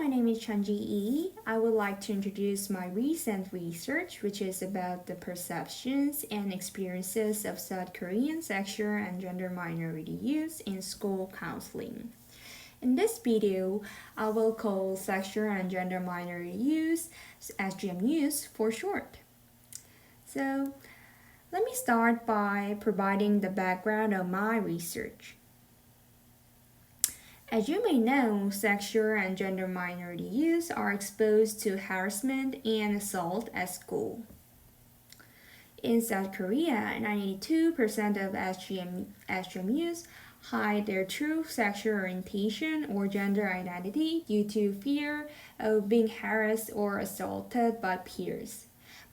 my name is Hyun-Ji. I would like to introduce my recent research, which is about the perceptions and experiences of South Korean sexual and gender minority youth in school counseling. In this video, I will call sexual and gender minority youth SGMUs for short. So, let me start by providing the background of my research. As you may know, sexual and gender minority youth are exposed to harassment and assault at school. In South Korea, 92% of SGMUs hide their true sexual orientation or gender identity due to fear of being harassed or assaulted by peers.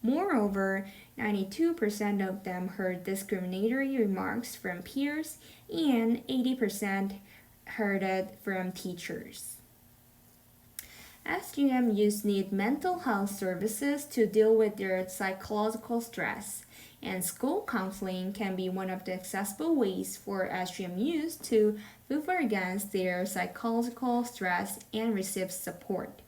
Moreover, 92% of them heard discriminatory remarks from peers and 80% heard it from teachers. SGM youth need mental health services to deal with their psychological stress, and school counseling can be one of the accessible ways for SGM youth to move against their psychological stress and receive support.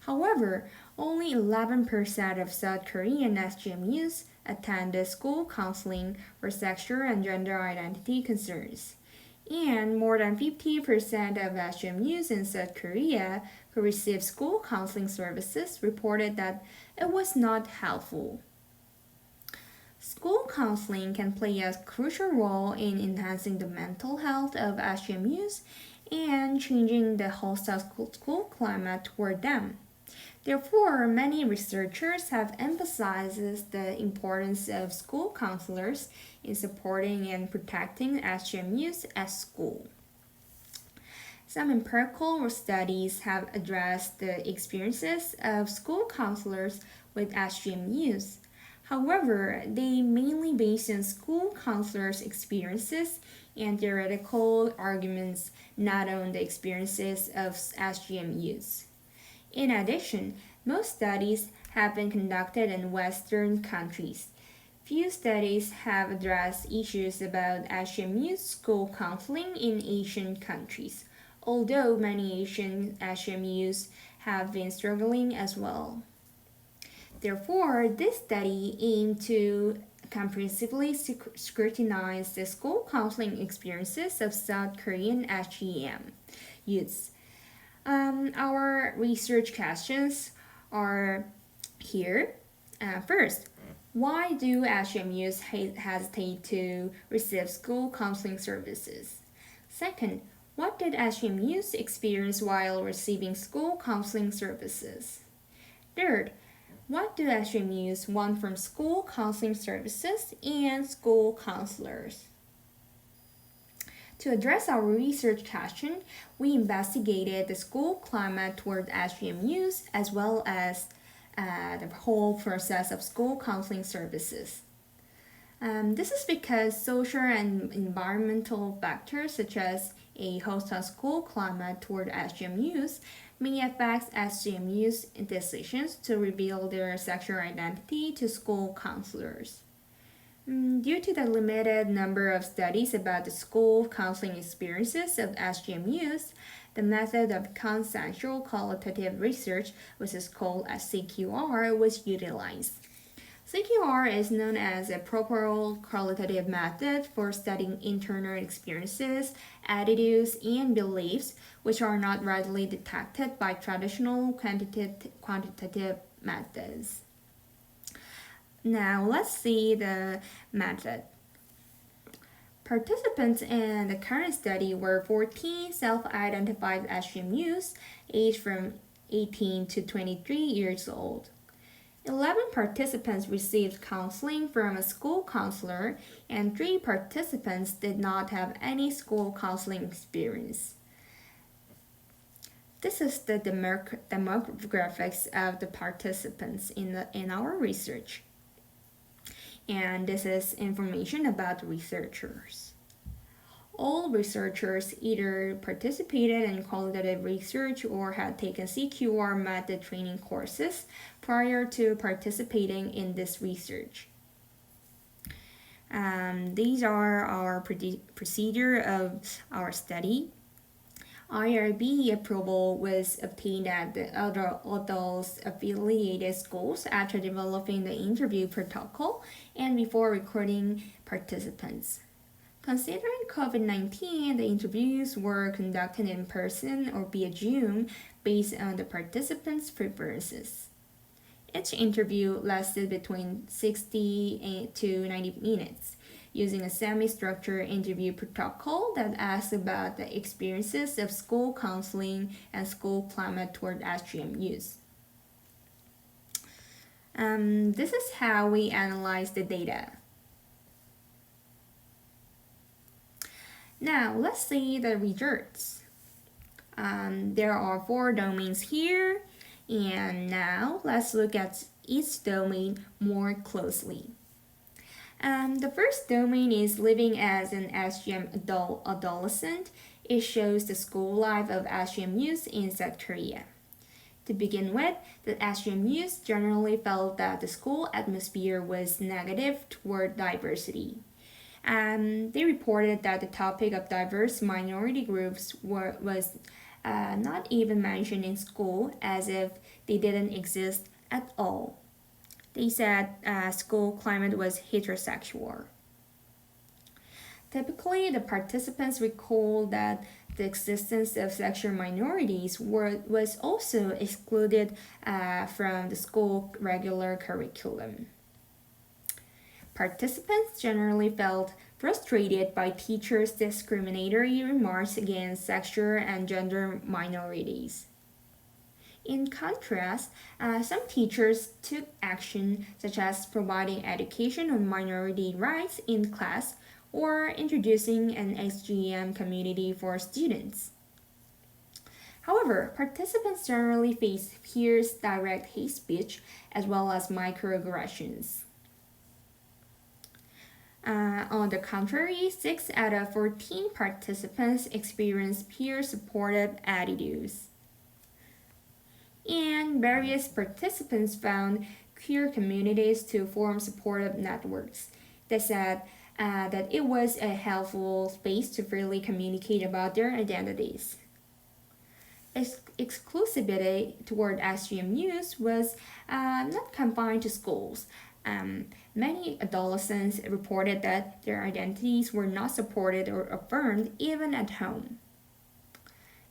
However, only 11% of South Korean SGM youth attend the school counseling for sexual and gender identity concerns. And more than 50% of SGM youth in South Korea who received school counseling services reported that it was not helpful. School counseling can play a crucial role in enhancing the mental health of SGM youth and changing the hostile school climate toward them. Therefore, many researchers have emphasized the importance of school counselors in supporting and protecting SGM youth at school. Some empirical studies have addressed the experiences of school counselors with SGM youth. However, they mainly based on school counselors' experiences and theoretical arguments, not on the experiences of SGM youth. In addition, most studies have been conducted in Western countries. Few studies have addressed issues about SGM youth school counseling in Asian countries, although many Asian SGM youth have been struggling as well. Therefore, this study aimed to comprehensively scrutinize the school counseling experiences of South Korean SGM youths. Our research questions are here. First, why do SGM youth hesitate to receive school counseling services? Second, what did SGM youth experience while receiving school counseling services? Third, what do SGM youth want from school counseling services and school counselors? To address our research question, we investigated the school climate toward SGM youth as well as the whole process of school counseling services. This is because social and environmental factors such as a hostile school climate toward SGM youth may affect SGM youth's decisions to reveal their sexual identity to school counselors. Due to the limited number of studies about the school counseling experiences of SGM youth, the method of consensual qualitative research, which is called as CQR, was utilized. CQR is known as a proper qualitative method for studying internal experiences, attitudes, and beliefs which are not readily detected by traditional quantitative methods. Now let's see the method. Participants in the current study were 14 self-identified SGM youths aged from 18 to 23 years old. 11 participants received counseling from a school counselor, and 3 participants did not have any school counseling experience. This is the demographics of the participants in our research. And this is information about researchers. All researchers either participated in qualitative research or had taken CQR method training courses prior to participating in this research. These are our procedure of our study. IRB approval was obtained at the other adults affiliated schools after developing the interview protocol and before recording participants. Considering COVID 19, the interviews were conducted in person or via Zoom based on the participants' preferences. Each interview lasted between 60 to 90 minutes, using a semi-structured interview protocol that asks about the experiences of school counseling and school climate toward SGMUs. This is how we analyze the data. Now, let's see the results. There are 4 domains here, and now let's look at each domain more closely. The first domain is living as an SGM adolescent. It shows the school life of SGMUs in South Korea. To begin with, the SGMUs generally felt that the school atmosphere was negative toward diversity. They reported that the topic of diverse minority groups was not even mentioned in school, as if they didn't exist at all. They said school climate was heterosexual. Typically, the participants recalled that the existence of sexual minorities was also excluded from the school regular curriculum. Participants generally felt frustrated by teachers' discriminatory remarks against sexual and gender minorities. In contrast, some teachers took action, such as providing education on minority rights in class or introducing an SGM community for students. However, participants generally face fierce direct hate speech as well as microaggressions. On the contrary, 6 out of 14 participants experienced peer supportive attitudes. And various participants found queer communities to form supportive networks. They said that it was a helpful space to freely communicate about their identities. Exclusivity toward SGMUs was not confined to schools. Many adolescents reported that their identities were not supported or affirmed even at home.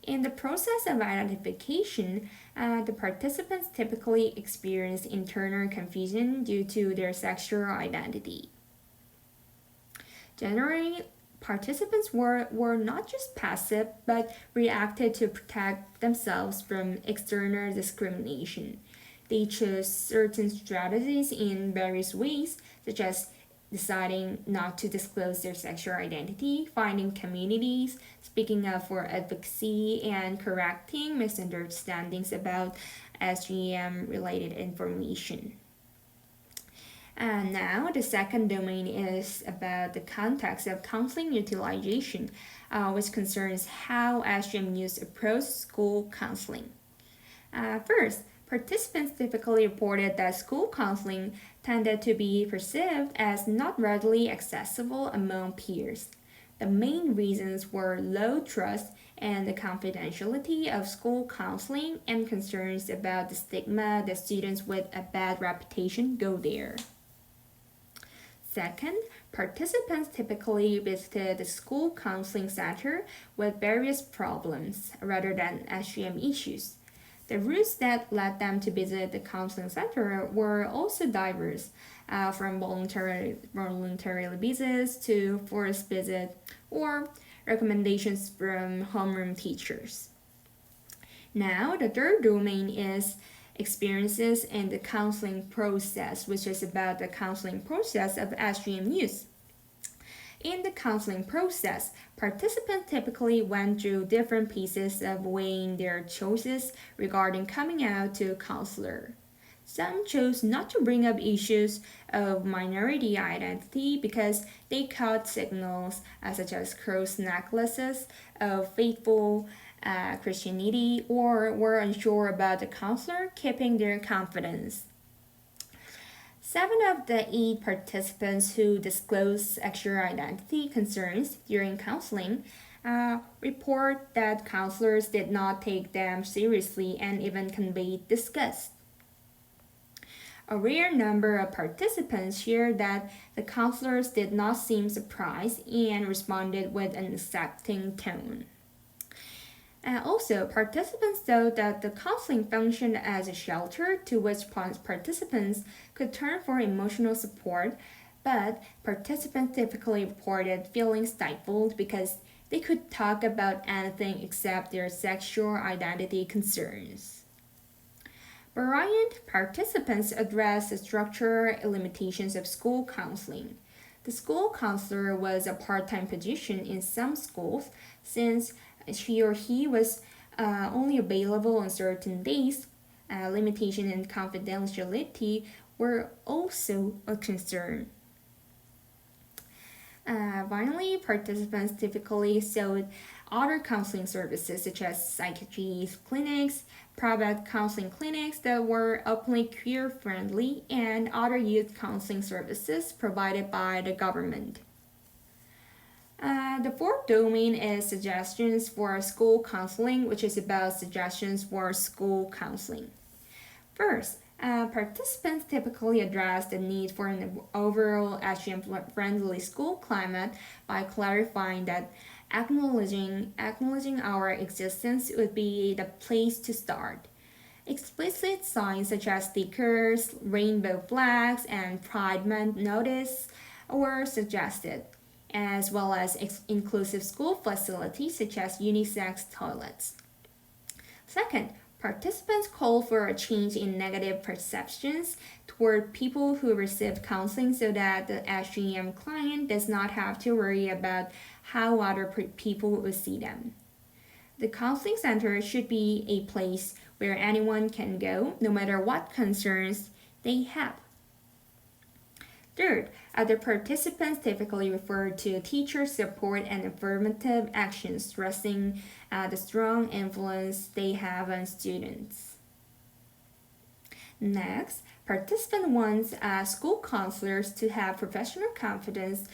In the process of identification, the participants typically experience internal confusion due to their sexual identity. Generally, participants were not just passive but reacted to protect themselves from external discrimination. They chose certain strategies in various ways, such as deciding not to disclose their sexual identity, finding communities, speaking up for advocacy, and correcting misunderstandings about SGM related information. And now the second domain is about the context of counseling utilization, which concerns how SGMUs approach school counseling. First, participants typically reported that school counseling tended to be perceived as not readily accessible among peers. The main reasons were low trust and the confidentiality of school counseling and concerns about the stigma that students with a bad reputation go there. Second, participants typically visited the school counseling center with various problems rather than SGM issues. The routes that led them to visit the counseling center were also diverse, from voluntary visits to forced visits or recommendations from homeroom teachers. Now, the third domain is experiences in the counseling process, which is about the counseling process of SGMUs. In the counseling process, participants typically went through different pieces of weighing their choices regarding coming out to a counselor. Some chose not to bring up issues of minority identity because they caught signals such as cross necklaces of faithful Christianity or were unsure about the counselor keeping their confidence. 7 of the 8 participants who disclosed sexual identity concerns during counseling report that counselors did not take them seriously and even conveyed disgust. A rare number of participants shared that the counselors did not seem surprised and responded with an accepting tone. Also, participants thought that the counseling functioned as a shelter to which participants could turn for emotional support, but participants typically reported feeling stifled because they could talk about anything except their sexual identity concerns. Variant participants addressed the structural limitations of school counseling. The school counselor was a part time position in some schools since she or he was only available on certain days. Limitation and confidentiality were also a concern. Finally, participants typically sought other counseling services such as psychiatry clinics, private counseling clinics that were openly queer friendly, and other youth counseling services provided by the government. The fourth domain is suggestions for school counseling, which is about suggestions for school counseling. First, participants typically address the need for an overall HGM-friendly school climate by clarifying that acknowledging our existence would be the place to start. Explicit signs such as stickers, rainbow flags, and Pride Month notice were suggested, as well as inclusive school facilities such as unisex toilets. Second, participants called for a change in negative perceptions toward people who receive counseling so that the SGM client does not have to worry about how other people will see them. The counseling center should be a place where anyone can go, no matter what concerns they have. Third, other participants typically refer to teacher support and affirmative actions, stressing the strong influence they have on students. Next, participant wants school counselors to have professional confidence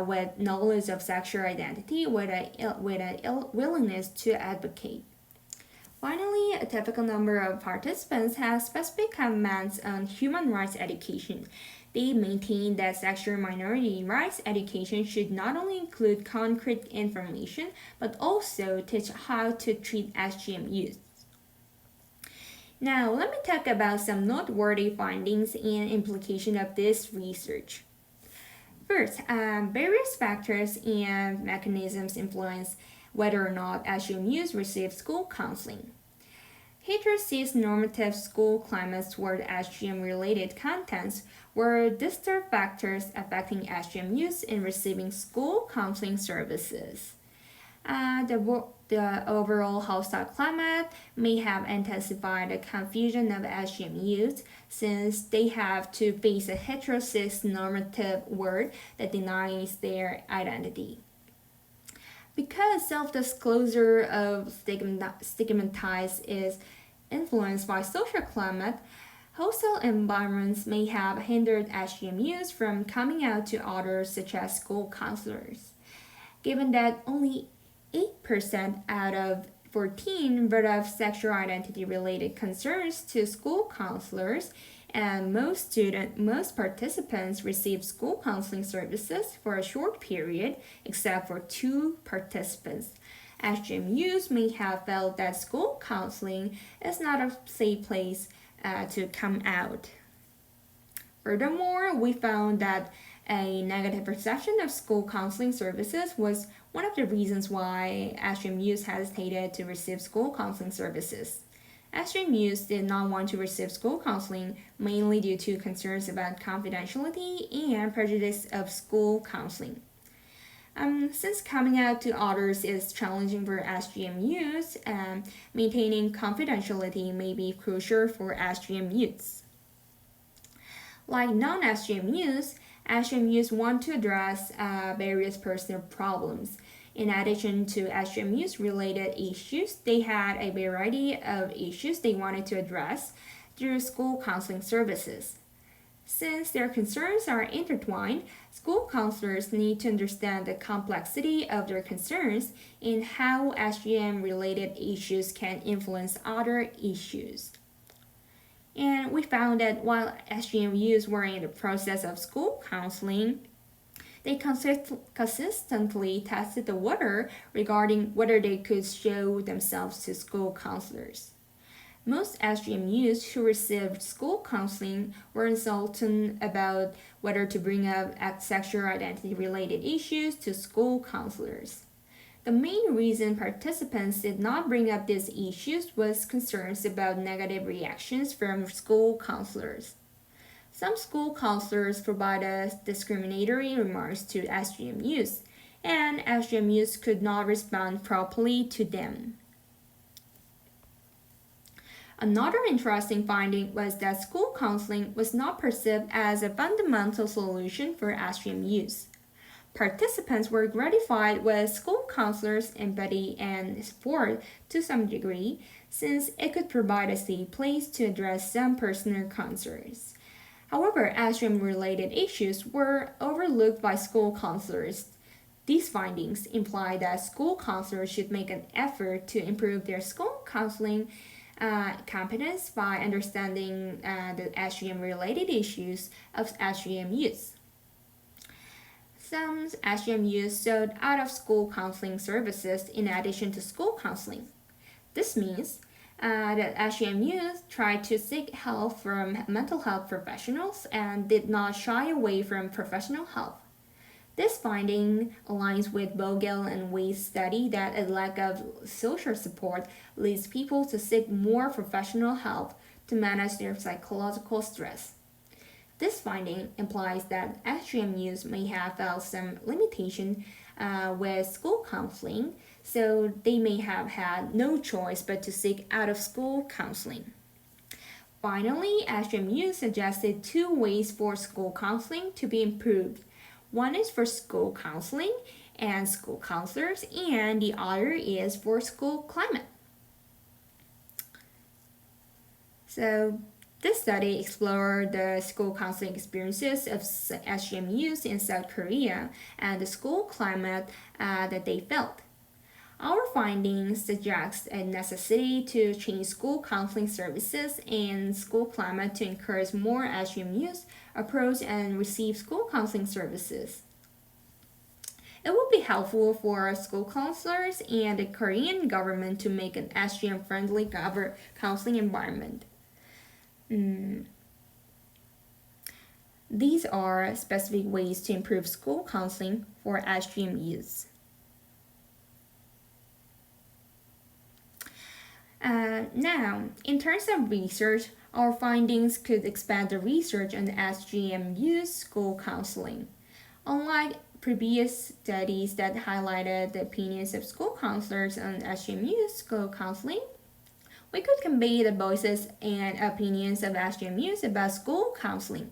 with knowledge of sexual identity with a willingness to advocate. Finally, a typical number of participants have specific comments on human rights education. They maintain that sexual minority rights education should not only include concrete information but also teach how to treat SGM youth. Now, let me talk about some noteworthy findings and implications of this research. First, various factors and mechanisms influence whether or not SGM youth receive school counseling. Heterosis normative school climates toward SGM related contents were distinct factors affecting SGM youth in receiving school counseling services. The overall hostile climate may have intensified the confusion of SGM youth since they have to face a heterosis normative world that denies their identity. Because self-disclosure of stigmatized is influenced by social climate, hostile environments may have hindered SGM youth from coming out to others such as school counselors. Given that only 8% out of 14 brought up sexual identity related concerns to school counselors, and most participants received school counseling services for a short period, except for 2 participants. SGM youth may have felt that school counseling is not a safe place to come out. Furthermore, we found that a negative perception of school counseling services was one of the reasons why SGM youth hesitated to receive school counseling services. SGM youth did not want to receive school counseling mainly due to concerns about confidentiality and prejudice of school counseling. Since coming out to others is challenging for SGM youth, maintaining confidentiality may be crucial for SGM youths. Like non-SGM youth, SGM youth want to address various personal problems. In addition to SGM youth related issues, they had a variety of issues they wanted to address through school counseling services. Since their concerns are intertwined, school counselors need to understand the complexity of their concerns and how SGM related issues can influence other issues. And we found that while SGM youth were in the process of school counseling, they consistently tested the water regarding whether they could show themselves to school counselors. Most SGM youths who received school counseling were uncertain about whether to bring up sexual identity related issues to school counselors. The main reason participants did not bring up these issues was concerns about negative reactions from school counselors. Some school counselors provided discriminatory remarks to SGM youths, and SGM youths could not respond properly to them. Another interesting finding was that school counseling was not perceived as a fundamental solution for SGM youth. Participants were gratified with school counselors' empathy and support to some degree, since it could provide a safe place to address some personal concerns. However, SGM-related issues were overlooked by school counselors. These findings imply that school counselors should make an effort to improve their school counseling competence by understanding the SGM-related issues of SGM youth. Some SGM youth sought out-of-school counseling services in addition to school counseling. This means that SGM youth tried to seek help from mental health professionals and did not shy away from professional help. This finding aligns with Vogel and Wade's study that a lack of social support leads people to seek more professional help to manage their psychological stress. This finding implies that SGM youth may have felt some limitation with school counseling, so they may have had no choice but to seek out-of-school counseling. Finally, SGM youth suggested two ways for school counseling to be improved. One is for school counseling and school counselors, and the other is for school climate. So, this study explored the school counseling experiences of SGM youth in South Korea and the school climate that they felt. Our findings suggest a necessity to change school counseling services and school climate to encourage more SGM youth approach and receive school counseling services. It would be helpful for school counselors and the Korean government to make an SGM-friendly counseling environment. These are specific ways to improve school counseling for SGM youth. Now, in terms of research, our findings could expand the research on SGM youth school counseling. Unlike previous studies that highlighted the opinions of school counselors on SGM youth school counseling, we could convey the voices and opinions of SGM youth about school counseling.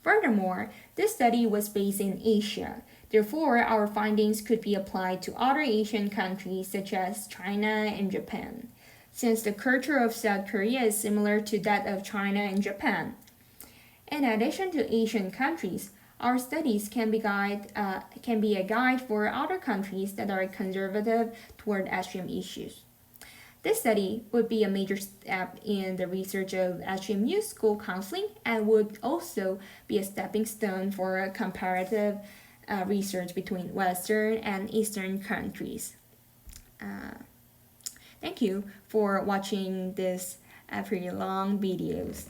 Furthermore, this study was based in Asia. Therefore, our findings could be applied to other Asian countries such as China and Japan, since the culture of South Korea is similar to that of China and Japan. In addition to Asian countries, our studies can be a guide for other countries that are conservative toward SGM issues. This study would be a major step in the research of SGM youth school counseling and would also be a stepping stone for comparative research between Western and Eastern countries. Thank you for watching this pretty long videos.